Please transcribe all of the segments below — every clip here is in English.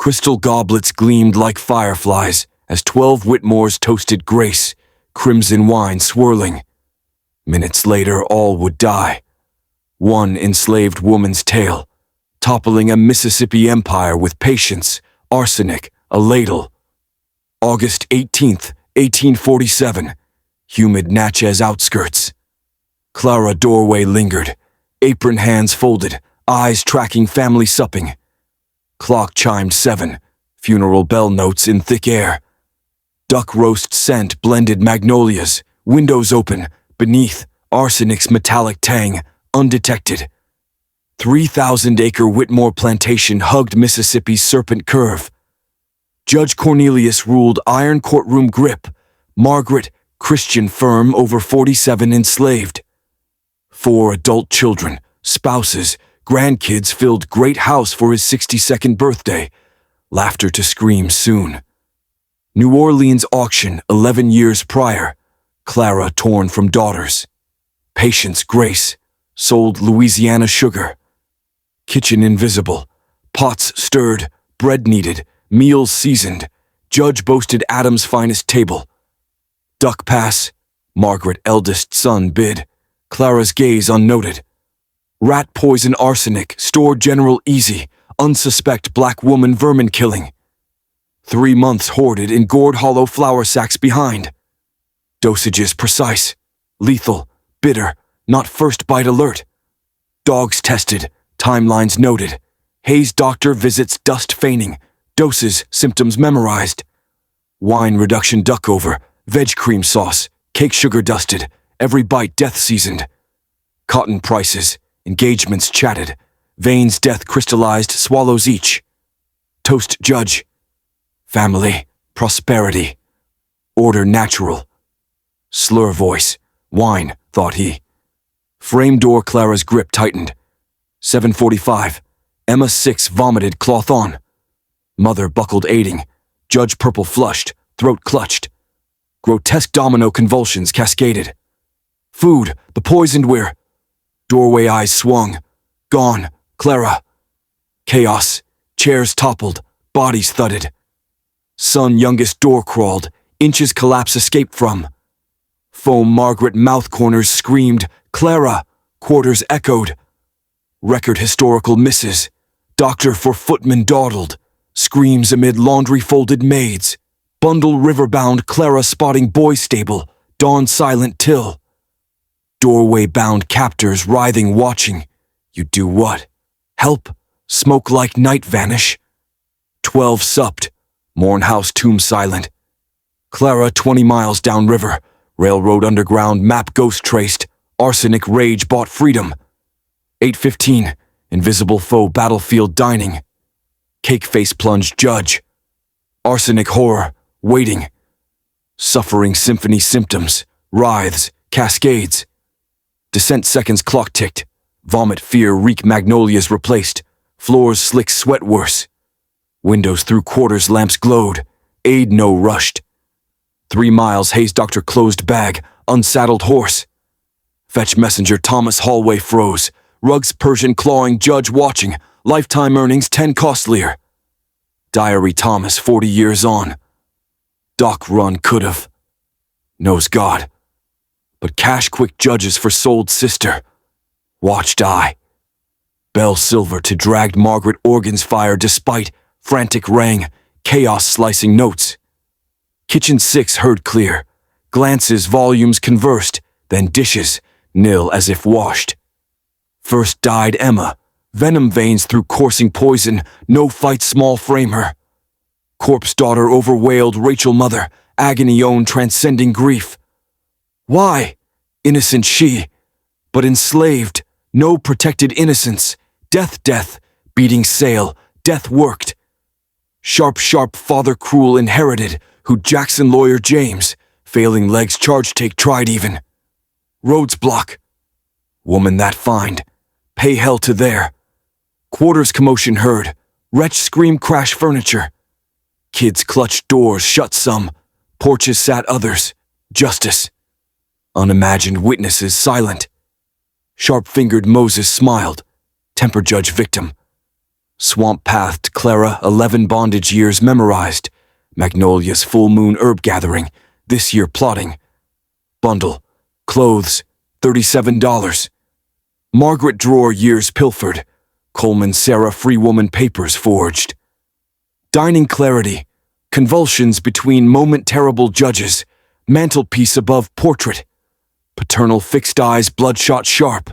Crystal goblets gleamed like fireflies as 12 Whitmores toasted grace, crimson wine swirling. Minutes later, all would die. One enslaved woman's tale, toppling a Mississippi empire with patience, arsenic, a ladle. August 18th, 1847, humid Natchez outskirts. Clara doorway lingered, apron hands folded, eyes tracking family supping. Clock chimed 7, funeral bell notes in thick air. Duck roast scent blended magnolias, windows open, beneath, arsenic's metallic tang, undetected. 3,000-acre Whitmore Plantation hugged Mississippi's serpent curve. Judge Cornelius ruled iron courtroom grip, Margaret, Christian firm over 47 enslaved. 4 adult children, spouses, grandkids filled great house for his 62nd birthday, laughter to scream soon. New Orleans auction 11 years prior, Clara torn from daughters. Patience Grace, sold Louisiana sugar. Kitchen invisible, pots stirred, bread kneaded, meals seasoned, judge boasted Adam's finest table. Duck pass, Margaret eldest son bid, Clara's gaze unnoted. Rat poison arsenic, store general easy, unsuspect black woman vermin killing. 3 months hoarded in gourd hollow flour sacks behind. Dosages precise, lethal, bitter, not first bite alert. Dogs tested, timelines noted. Hayes doctor visits dust feigning, doses, symptoms memorized. Wine reduction duck over, veg cream sauce, cake sugar dusted, every bite death seasoned. Cotton prices, engagements chatted, veins death crystallized, swallows each. Toast judge, family, prosperity, order natural. Slur voice, wine, thought he. Frame door Clara's grip tightened. 7:45, Emma 6 vomited cloth on. Mother buckled aiding, judge purple flushed, throat clutched. Grotesque domino convulsions cascaded. Food, the poisoned we're. Doorway eyes swung. Gone, Clara. Chaos, chairs toppled, bodies thudded. Son youngest door crawled, inches collapse escaped from. Foam Margaret mouth corners screamed, Clara, quarters echoed. Record historical misses, doctor for footman dawdled, screams amid laundry-folded maids. Bundle river-bound Clara spotting boy stable, dawn silent till. Doorway-bound captors writhing watching. You do what? Help? Smoke like night vanish? 12 supped, Mournhouse tomb silent. Clara 20 miles downriver, railroad underground map ghost traced, arsenic rage bought freedom. 8:15, invisible foe battlefield dining. Cake face plunged judge. Arsenic horror, waiting. Suffering symphony symptoms, writhes, cascades. Descent seconds clock ticked. Vomit fear reek magnolias replaced. Floors slick sweat worse. Windows through quarters lamps glowed. Aid no rushed. 3 miles Hayes doctor closed bag, unsaddled horse. Fetch messenger Thomas hallway froze. Rugs Persian clawing judge watching. Lifetime earnings 10 costlier. Diary Thomas 40 years on. Doc run could've. Knows God. But cash quick judges for sold sister. Watched eye. Bell silver to dragged Margaret organs fire despite frantic rang, chaos slicing notes. Kitchen 6 heard clear. Glances volumes conversed, then dishes, nil as if washed. First died Emma. Venom veins through coursing poison, no fight small frame her. Corpse daughter overwailed Rachel mother, agony own transcending grief. Why? Innocent she, but enslaved, no protected innocence, death, beating sail, death worked. Sharp father cruel inherited, who Jackson lawyer James, failing legs charge take tried even. Roads block. Woman that find, pay hell to there. Quarters commotion heard, wretch scream crash furniture. Kids clutched doors shut some, porches sat others, justice. Unimagined witnesses silent. Sharp-fingered Moses smiled, temper judge victim. Swamp-pathed Clara, 11 bondage years memorized. Magnolia's full moon herb gathering, this year plotting. Bundle, clothes, $37. Margaret drawer years pilfered. Coleman Sarah free woman papers forged. Dining clarity, convulsions between moment terrible judges, mantelpiece above portrait. Paternal fixed eyes bloodshot sharp.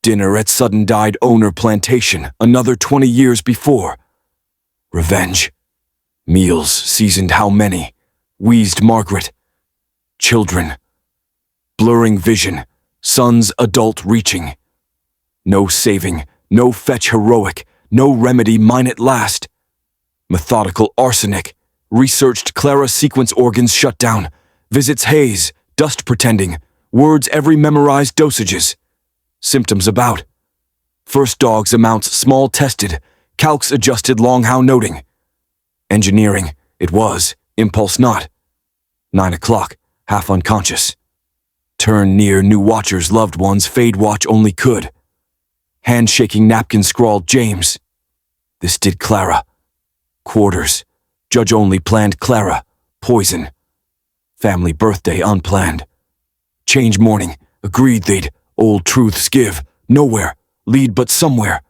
Dinner at sudden died owner Plantation, another 20 years before. Revenge. Meals seasoned how many? Wheezed Margaret. Children. Blurring vision, sons adult reaching. No saving, no fetch heroic, no remedy mine at last. Methodical arsenic, researched Clara sequence organs shut down, visits haze, dust pretending, words every memorized dosages. Symptoms about. First dogs amounts small tested, calcs adjusted long how noting. Engineering, it was, impulse not. 9 o'clock, half unconscious. Turn near new watchers loved ones fade watch only could. Handshaking napkin scrawled James. This did Clara. Quarters, judge only planned Clara, poison. Family birthday unplanned. Change morning, agreed they'd old truths give, nowhere, lead but somewhere.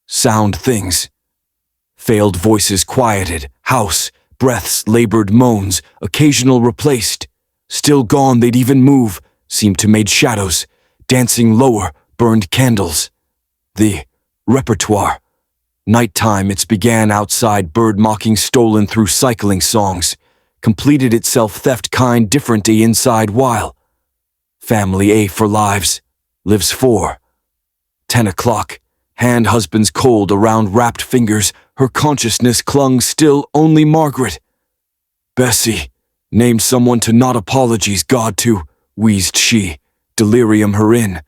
Sound things. Failed voices quieted, house, breaths labored moans, occasional replaced. Still gone they'd even move, seemed to made shadows, dancing lower, burned candles. The repertoire. Nighttime it's began outside bird mocking stolen through cycling songs, completed itself theft kind different day inside while. Family A for lives. Lives 4. 10 o'clock, hand husband's cold around wrapped fingers, her consciousness clung still only Margaret. Bessie, name someone to not apologies God to, wheezed she, delirium her in.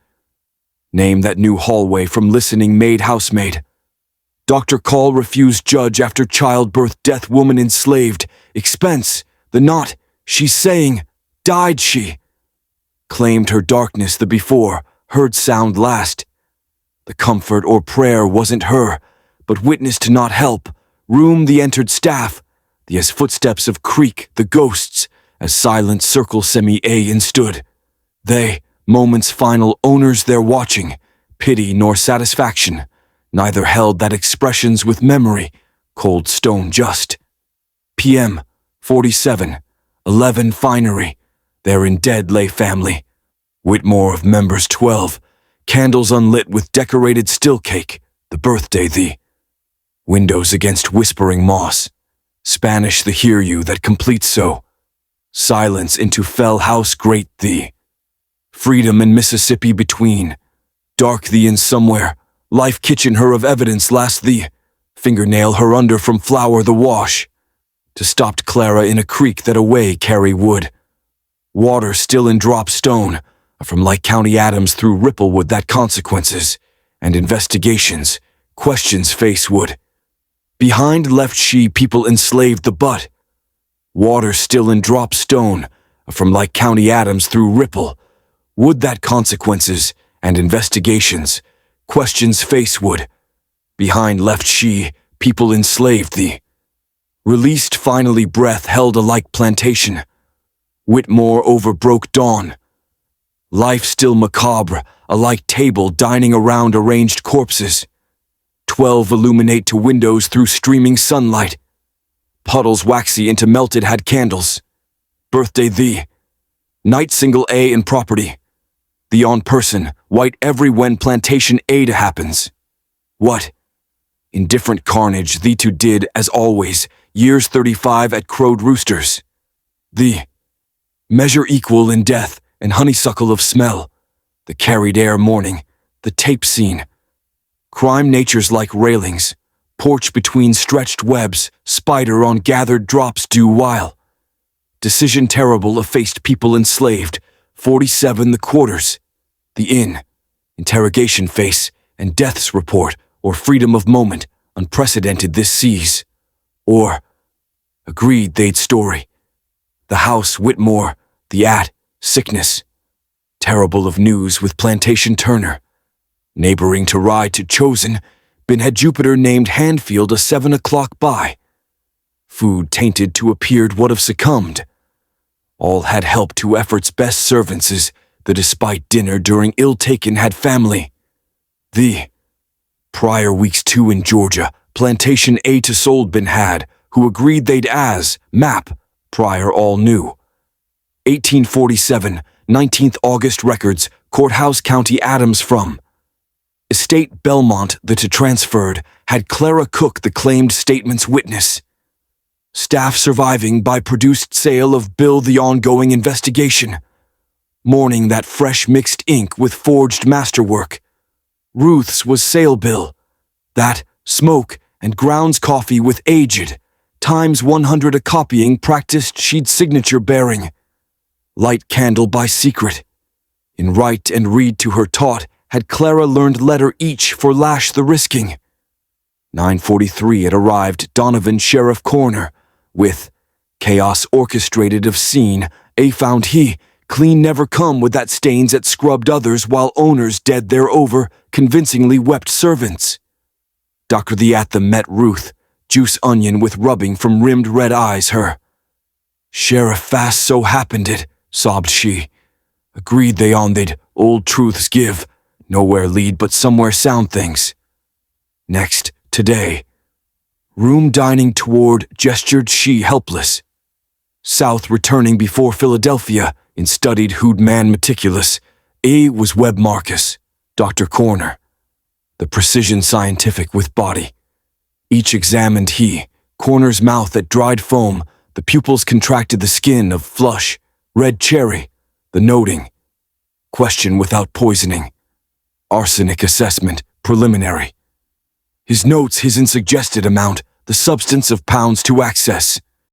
Name that new hallway from listening maid housemaid. Doctor call refused judge after childbirth death woman enslaved, expense, the not, she's saying, died she. Claimed her darkness the before, heard sound last. The comfort or prayer wasn't her, but witness to not help, room the entered staff, the as footsteps of creak, the ghosts, as silent circle semi-A and stood. They, moments final owners there watching, pity nor satisfaction, neither held that expressions with memory, cold stone just. PM, 47, 11 finery, therein dead lay family. Whitmore of members 12, candles unlit with decorated still cake, the birthday thee. Windows against whispering moss, Spanish the hear you that completes so. Silence into fell house great thee. Freedom and Mississippi between. Dark thee in somewhere, life kitchen her of evidence last thee. Fingernail her under from flour the wash. To stopped Clara in a creek that away carry wood. Water still in drop stone, from like County Adams through Ripplewood that consequences, and investigations, questions face would. Behind left she people enslaved the butt. Water still in drop stone, from like County Adams through Ripple, would that consequences, and investigations, questions face would. Behind left she, people enslaved thee. Released finally breath held alike Plantation. Whitmore overbroke dawn. Life still macabre, alike table dining around arranged corpses. 12 illuminate to windows through streaming sunlight. Puddles waxy into melted had candles. Birthday thee. Night single A in property. The on person, white every when Plantation A to happens. What? Indifferent carnage thee two did, as always, years 35 at crowed roosters. The measure equal in death and honeysuckle of smell, the carried air morning, the tape scene. Crime natures like railings, porch between stretched webs, spider on gathered drops due while. Decision terrible effaced people enslaved, 47 the quarters, the inn, interrogation face, and death's report, or freedom of moment, unprecedented this seas. Or, agreed they'd story. The house Whitmore, the sickness. Terrible of news with Plantation Turner. Neighboring to ride to Chosen, been had Jupiter named Handfield a 7 o'clock by. Food tainted to appeared would have succumbed. All had helped to effort's best servants, the despite dinner during ill-taken had family. The prior weeks too in Georgia, Plantation A to sold been had, who agreed they'd as, map, prior all knew. 1847, 19th August records, Courthouse County Adams from. Estate Belmont, the to transferred, had Clara Cook the claimed statement's witness. Staff surviving by produced sale of bill the ongoing investigation. Mourning that fresh mixed ink with forged masterwork. Ruth's was sale bill. That, smoke, and grounds coffee with aged, times 100 a copying practiced she'd signature bearing. Light candle by secret. In write and read to her taught, had Clara learned letter each for lash the risking. 9:43 it arrived Donovan Sheriff Corner, with chaos orchestrated of scene, a found he, clean never come with that stains at scrubbed others while owners dead thereover, convincingly wept servants. Dr. the at them met Ruth, juice onion with rubbing from rimmed red eyes her. Sheriff fast so happened it, sobbed she. Agreed they on they'd old truths give, nowhere lead but somewhere sound things. Next, today. Room dining toward, gestured she helpless. South returning before Philadelphia, in studied who'd man meticulous. A was Webb Marcus, Dr. Corner. The precision scientific with body. Each examined he, Corner's mouth at dried foam, the pupils contracted the skin of flush, red cherry, the noting. Question without poisoning. Arsenic assessment, preliminary. His notes his in suggested amount, the substance of pounds to access.